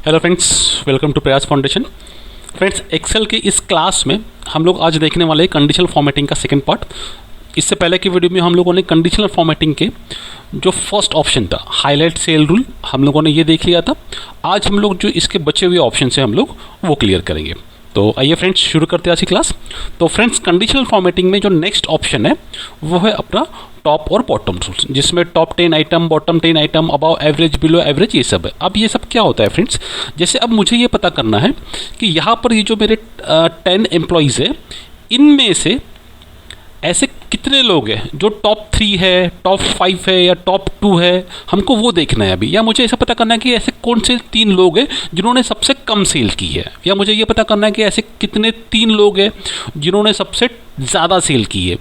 Hello friends, welcome to प्रयास foundation. Friends, Excel की इस क्लास में हम लोग आज देखने वाले हैं कंडीशनल फॉर्मेटिंग का सेकंड पार्ट। इससे पहले की वीडियो में हम लोगों ने कंडीशनल फॉर्मेटिंग के जो फर्स्ट ऑप्शन था हाईलाइट सेल रूल हम लोगों ने ये देख लिया था। आज हम लोग जो इसके बचे हुए ऑप्शन से हम लोग वो क्लियर करेंगे। तो आइए फ्रेंड्स शुरू करते हैं आज की क्लास। तो फ्रेंड्स, कंडीशनल फॉर्मेटिंग में जो नेक्स्ट ऑप्शन है वो है अपना टॉप और बॉटम रूल्स, जिसमें top 10 item, bottom 10 item, above average, below average, ये सब है। अब ये सब क्या होता है फ्रेंड्स, जैसे अब मुझे ये पता करना है कि यहाँ पर ये जो मेरे 10 एम्प्लॉयज़ है इनमें से ऐसे कितने लोग हैं जो टॉप 3 है, टॉप 5 है या टॉप 2 है, हमको वो देखना है अभी। या मुझे ऐसा पता करना है कि ऐसे कौन से 3 लोग हैं जिन्होंने सबसे कम सेल की है, या मुझे ये पता करना है कि ऐसे कितने 3 लोग हैं जिन्होंने सबसे ज़्यादा सेल की है।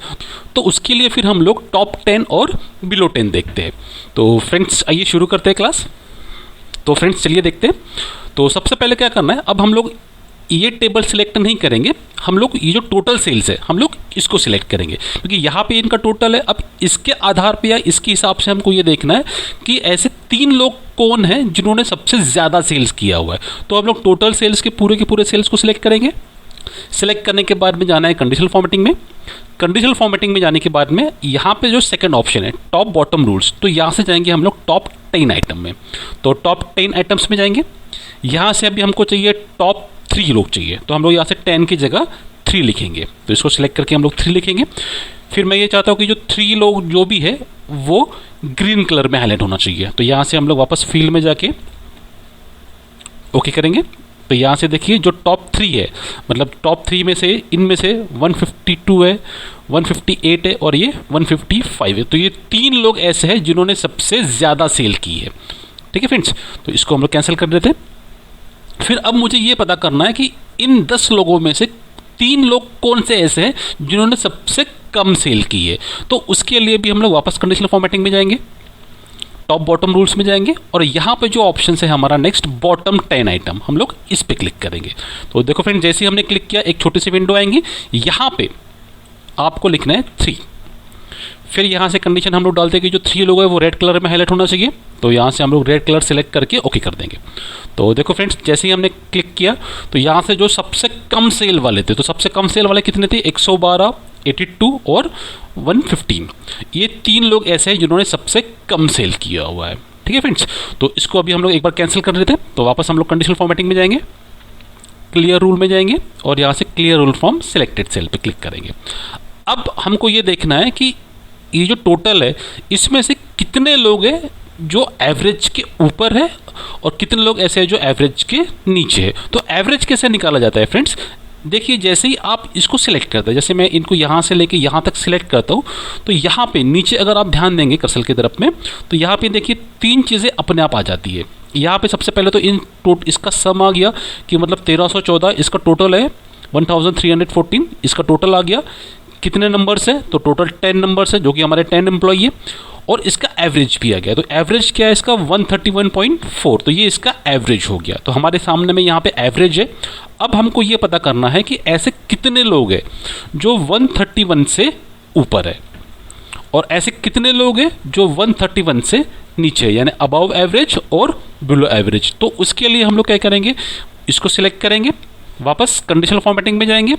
तो उसके लिए फिर हम लोग टॉप 10 और बिलो 10 देखते हैं। तो फ्रेंड्स आइए शुरू करते हैं क्लास। तो फ्रेंड्स चलिए देखते हैं। तो सबसे पहले क्या करना है, अब हम लोग ये टेबल सिलेक्ट नहीं करेंगे, हम लोग ये जो टोटल सेल्स है हम लोग इसको सिलेक्ट करेंगे, क्योंकि यहाँ पे इनका टोटल है। अब इसके आधार पे या इसके हिसाब से हमको ये देखना है कि ऐसे 3 लोग कौन हैं जिन्होंने सबसे ज़्यादा सेल्स किया हुआ है। तो हम लोग टोटल सेल्स के पूरे सेल्स को सिलेक्ट करेंगे। सिलेक्ट करने के बाद में जाना है कंडीशनल फॉर्मेटिंग में। कंडीशनल फॉर्मेटिंग में जाने के बाद में यहाँ पे जो सेकंड ऑप्शन है टॉप बॉटम रूल्स, तो यहाँ से जाएंगे हम लोग टॉप 10 आइटम में। तो टॉप 10 आइटम्स में जाएंगे। यहाँ से अभी हमको चाहिए टॉप 3 लोग चाहिए, तो हम लोग यहाँ से 10 की जगह 3 लिखेंगे। तो इसको सिलेक्ट करके हम लोग 3 लिखेंगे। फिर मैं ये चाहता हूँ कि जो 3 लोग जो भी है वो ग्रीन कलर में हाईलाइट होना चाहिए। तो यहाँ से हम लोग वापस फील्ड में जाके ओके करेंगे। तो यहाँ से देखिए जो टॉप 3 है, मतलब टॉप 3 में से इनमें से 152 है, 158 है और ये 155 है। तो ये 3 लोग ऐसे हैं जिन्होंने सबसे ज़्यादा सेल की है। ठीक है फ्रेंड्स, तो इसको हम लोग कैंसिल कर देते हैं। फिर अब मुझे ये पता करना है कि इन 10 लोगों में से 3 लोग कौन से ऐसे हैं जिन्होंने सबसे कम सेल की है। तो उसके लिए भी हम लोग वापस कंडीशनल फॉर्मेटिंग में जाएंगे, टॉप बॉटम रूल्स में जाएंगे और यहाँ पे जो ऑप्शन है हमारा नेक्स्ट बॉटम 10 आइटम, हम लोग इस पे क्लिक करेंगे। तो देखो फ्रेंड, जैसे ही हमने क्लिक किया एक छोटी सी विंडो आएंगी। यहाँ पे आपको लिखना है 3। फिर यहाँ से कंडीशन हम लोग डालते हैं कि जो 3 लोग हैं वो रेड कलर में हाईलाइट होना चाहिए। तो यहाँ से हम लोग रेड कलर सेलेक्ट करके ओके कर देंगे। तो देखो फ्रेंड्स, जैसे ही हमने क्लिक किया तो यहाँ से जो सबसे कम सेल वाले थे, तो सबसे कम सेल वाले कितने थे, 112, 82 और 115। ये 3 लोग ऐसे हैं जिन्होंने सबसे कम सेल किया हुआ है। ठीक है फ्रेंड्स, तो इसको अभी हम लोग एक बार कैंसिल कर देते हैं। तो वापस हम लोग कंडीशनल फॉर्मेटिंग में जाएंगे, क्लियर रूल में जाएंगे और यहाँ से clear rule from selected cell पे क्लिक करेंगे। अब हमको ये देखना है कि ये जो टोटल है इसमें से कितने लोग हैं जो एवरेज के ऊपर है और कितने लोग ऐसे हैं जो एवरेज के नीचे है। तो एवरेज कैसे निकाला जाता है फ्रेंड्स, देखिए जैसे ही आप इसको सिलेक्ट करते हैं, जैसे मैं इनको यहाँ से लेके यहाँ तक सिलेक्ट करता हूँ, तो यहाँ पे नीचे अगर आप ध्यान देंगे कर्सर की तरफ में, तो यहाँ पे देखिए 3 चीज़ें अपने आप आ जाती है। यहाँ पे सबसे पहले तो इसका सम आ गया कि मतलब 1314 इसका टोटल है, 1314 इसका टोटल आ गया। कितने नंबर्स है, तो टोटल 10 नंबर्स है जो कि हमारे 10 एम्प्लॉई है। और इसका एवरेज भी आ गया। तो एवरेज क्या है इसका 131.4, तो ये इसका एवरेज हो गया। तो हमारे सामने में यहाँ पे एवरेज है। अब हमको ये पता करना है कि ऐसे कितने लोग हैं जो 131 से ऊपर है और ऐसे कितने लोग हैं जो 131 से नीचे है, यानी अबव एवरेज और बिलो एवरेज। तो उसके लिए हम लोग क्या करेंगे, इसको सिलेक्ट करेंगे, वापस कंडीशनल फॉर्मेटिंग में जाएंगे,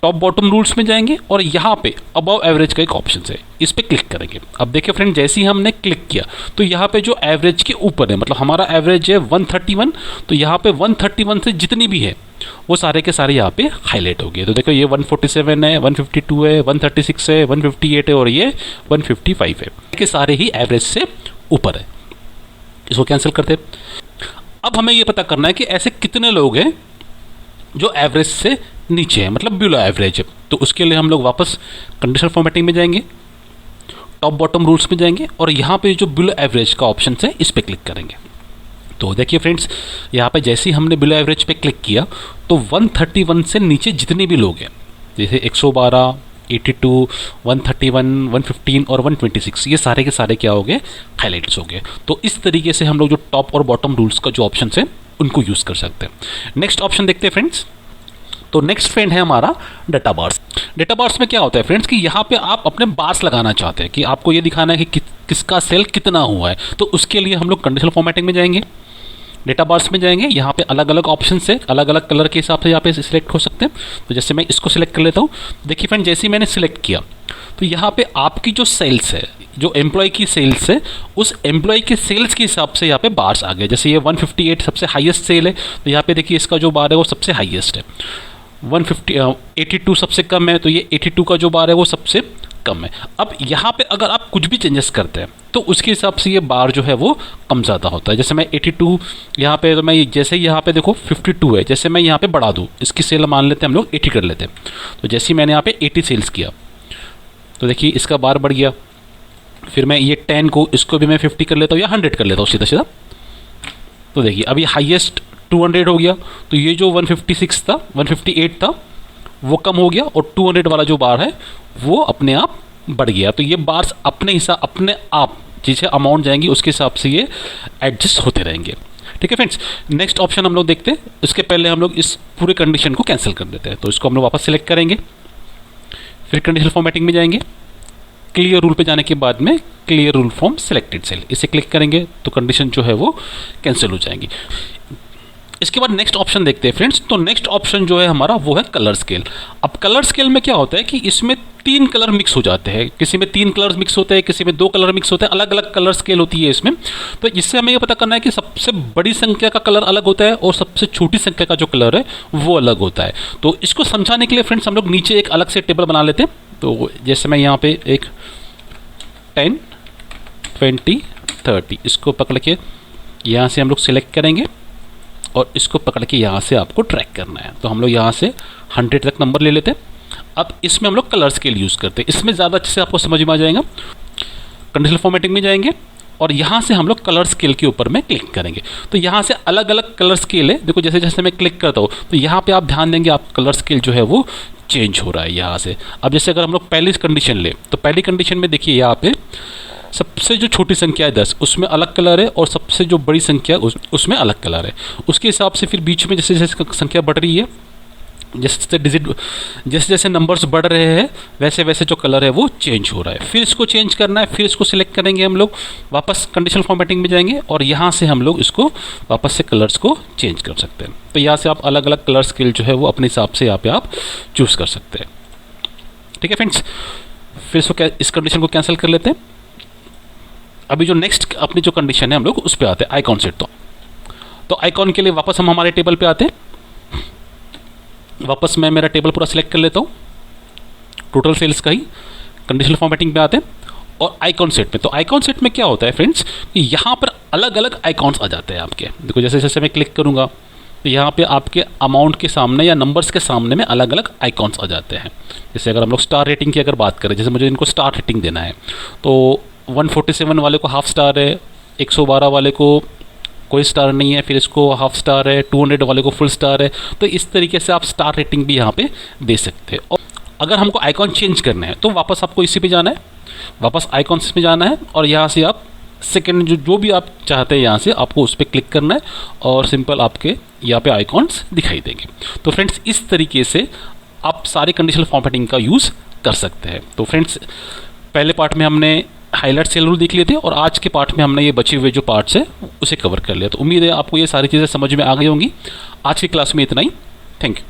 टॉप बॉटम रूल्स में जाएंगे और यहाँ पे अबव एवरेज का एक ऑप्शन है, इस पे क्लिक करेंगे। अब देखिए फ्रेंड, जैसे ही हमने क्लिक किया तो यहाँ पे जो एवरेज के ऊपर है, मतलब हमारा एवरेज है 131, तो यहाँ पे 131 से जितनी भी है वो सारे के सारे यहाँ पे हाईलाइट हो गए। तो देखो ये 147 है, 152 है, 136 है, 158 है और ये 155 है, के सारे ही एवरेज से ऊपर है। इसको कैंसिल करते। अब हमें ये पता करना है कि ऐसे कितने लोग हैं जो एवरेज से नीचे है, मतलब बिलो एवरेज है। तो उसके लिए हम लोग वापस कंडीशनल फॉर्मेटिंग में जाएंगे, टॉप बॉटम रूल्स में जाएंगे और यहाँ पे जो बिलो एवरेज का ऑप्शन है इस पे क्लिक करेंगे। तो देखिए फ्रेंड्स, यहाँ पे जैसे ही हमने बिलो एवरेज पे क्लिक किया तो 131 से नीचे जितने भी लोग हैं, जैसे 112, 82, 131, 115 और 126, ये सारे के सारे क्या हो गए, हाईलाइट्स हो गए। तो इस तरीके से हम लोग जो टॉप और बॉटम रूल्स का जो ऑप्शन है उनको यूज़ कर सकते हैं। नेक्स्ट ऑप्शन देखते हैं फ्रेंड्स। तो नेक्स्ट फ्रेंड है हमारा डाटा बार्स। डाटा बार्स में क्या होता है फ्रेंड्स कि यहाँ पे आप अपने बार्स लगाना चाहते हैं कि आपको ये दिखाना है कि किसका सेल कितना हुआ है। तो उसके लिए हम लोग कंडीशनल फॉर्मेटिंग में जाएंगे, डेटा बार्स में जाएंगे, यहाँ पे अलग अलग ऑप्शन से अलग अलग कलर के हिसाब से यहाँ पे सिलेक्ट हो सकते हैं। तो जैसे मैं इसको सिलेक्ट कर लेता हूँ, देखिए फ्रेंड जैसे ही मैंने सिलेक्ट किया तो यहाँ पे आपकी जो सेल्स है, जो एम्प्लॉय की सेल्स है, उस एम्प्लॉय के सेल्स के हिसाब से यहाँ पे बार्स आ गए। जैसे ये 158 सबसे हाईएस्ट सेल है, तो यहाँ पे देखिए इसका जो बार है वो सबसे हाईएस्ट है। 82 सबसे कम है, तो ये 82 का जो बार है वो सबसे कम है। अब यहाँ पे अगर आप कुछ भी चेंजेस करते हैं तो उसके हिसाब से ये बार जो है वो कम ज़्यादा होता है। जैसे मैं 82 यहाँ पे, तो मैं जैसे ही यहाँ पे देखो 52 है, जैसे मैं यहाँ पे बढ़ा दूँ, इसकी सेल मान लेते हैं हम लोग 80 कर लेते हैं, तो जैसे ही मैंने यहाँ पे 80 सेल्स किया तो देखिए इसका बार बढ़ गया। फिर मैं ये 10 को, इसको भी मैं 50 कर लेता हूँ या 100 कर लेता हूँ सीधा सीधा, तो देखिए अभी हाईएस्ट 200 हो गया। तो ये जो 156 था, 158 था, वो कम हो गया और 200 वाला जो बार है वो अपने आप बढ़ गया। तो ये बार्स अपने आप जैसे अमाउंट जाएंगी उसके हिसाब से ये एडजस्ट होते रहेंगे। ठीक है फ्रेंड्स, नेक्स्ट ऑप्शन हम लोग देखते हैं। इसके पहले हम लोग इस पूरे कंडीशन को कैंसिल कर देते हैं। तो इसको हम लोग वापस सेलेक्ट करेंगे, फिर कंडीशनल फॉर्मेटिंग में जाएंगे, क्लियर रूल पे जाने के बाद में clear rule from selected cell, इसे क्लिक करेंगे तो कंडीशन जो है वो कैंसिल हो जाएंगी। इसके बाद नेक्स्ट ऑप्शन देखते हैं फ्रेंड्स। तो नेक्स्ट ऑप्शन जो है हमारा वो है कलर स्केल। अब कलर स्केल में क्या होता है कि इसमें 3 कलर मिक्स हो जाते हैं, किसी में 3 कलर मिक्स होते हैं, किसी में 2 कलर मिक्स होते हैं, अलग अलग कलर स्केल होती है इसमें। तो इससे हमें ये पता करना है कि सबसे बड़ी संख्या का कलर अलग होता है और सबसे छोटी संख्या का जो कलर है वो अलग होता है। तो इसको समझाने के लिए फ्रेंड्स हम लोग नीचे एक अलग से टेबल बना लेते हैं। तो जैसे मैं यहाँ पे एक 10, 20, 30 इसको पकड़ के यहाँ से हम लोग सिलेक्ट करेंगे और इसको पकड़ के यहाँ से आपको ट्रैक करना है। तो हम लोग यहाँ से 100 तक नंबर ले लेते हैं। अब इसमें हम लोग कलर स्केल यूज़ करते हैं, इसमें ज़्यादा अच्छे से आपको समझ में आ जाएगा। कंडीशनल फॉर्मेटिंग में जाएंगे और यहाँ से हम लोग कलर स्केल के ऊपर में क्लिक करेंगे। तो यहाँ से अलग अलग कलर स्केल है, देखो जैसे जैसे मैं क्लिक करता हूँ तो यहाँ पे आप ध्यान देंगे आप कलर स्केल जो है वो चेंज हो रहा है यहाँ से। अब जैसे अगर हम लोग पहली कंडीशन ले तो पहली कंडीशन में देखिए यहाँ पे सबसे जो छोटी संख्या है 10 उसमें अलग कलर है और सबसे जो बड़ी संख्या है उसमें अलग कलर है। उसके हिसाब से फिर बीच में जैसे जैसे संख्या बढ़ रही है, जैसे डिजिट जैसे जैसे नंबर्स बढ़ रहे हैं वैसे वैसे जो कलर है वो चेंज हो रहा है। फिर इसको चेंज करना है, फिर इसको सिलेक्ट करेंगे हम लोग, वापस कंडीशनल फॉर्मेटिंग में जाएंगे और यहाँ से हम लोग इसको वापस से कलर्स को चेंज कर सकते हैं। तो यहाँ से आप अलग अलग कलर स्केल जो है वो अपने हिसाब से यहाँ पे आप चूज़ कर सकते हैं। ठीक है फ्रेंड्स, फिर इसको इस कंडीशन को कैंसिल कर लेते हैं। अभी जो नेक्स्ट अपनी जो कंडीशन है हम लोग उस पर आते हैं, आइकॉन सेट। तो आइकॉन के लिए वापस हम हमारे टेबल पे आते हैं। वापस मैं मेरा टेबल पूरा सिलेक्ट कर लेता हूँ, टोटल सेल्स का ही। कंडीशनल फॉर्मेटिंग पे आते हैं और आइकॉन सेट में। तो आइकॉन सेट में क्या होता है फ्रेंड्स कि यहाँ पर अलग अलग आइकॉन्स आ जाते हैं आपके। देखो जैसे जैसे मैं क्लिक करूँगा तो यहाँ पे आपके अमाउंट के सामने या नंबर्स के सामने में अलग अलग आइकॉन्स आ जाते हैं। जैसे अगर हम लोग स्टार रेटिंग की अगर बात करें, जैसे मुझे इनको स्टार रेटिंग देना है तो 147 वाले को हाफ स्टार है, 112 वाले को कोई स्टार नहीं है, फिर इसको हाफ स्टार है, 200 वाले को फुल स्टार है। तो इस तरीके से आप स्टार रेटिंग भी यहाँ पे दे सकते हैं। और अगर हमको आइकॉन चेंज करना है तो वापस आपको इसी पे जाना है, वापस आइकॉन्स में जाना है और यहाँ से आप सेकेंड जो भी आप चाहते हैं यहाँ से आपको उस पर क्लिक करना है और सिंपल आपके यहाँ पे आइकॉन्स दिखाई देंगे। तो फ्रेंड्स इस तरीके से आप सारी कंडीशनल फॉर्मेटिंग का यूज़ कर सकते हैं। तो फ्रेंड्स पहले पार्ट में हमने हाईलाइट सेल रूल देख लिए थे और आज के पार्ट में हमने ये बचे हुए जो पार्ट्स है उसे कवर कर लिया। तो उम्मीद है आपको ये सारी चीज़ें समझ में आ गई होंगी। आज की क्लास में इतना ही। Thank you.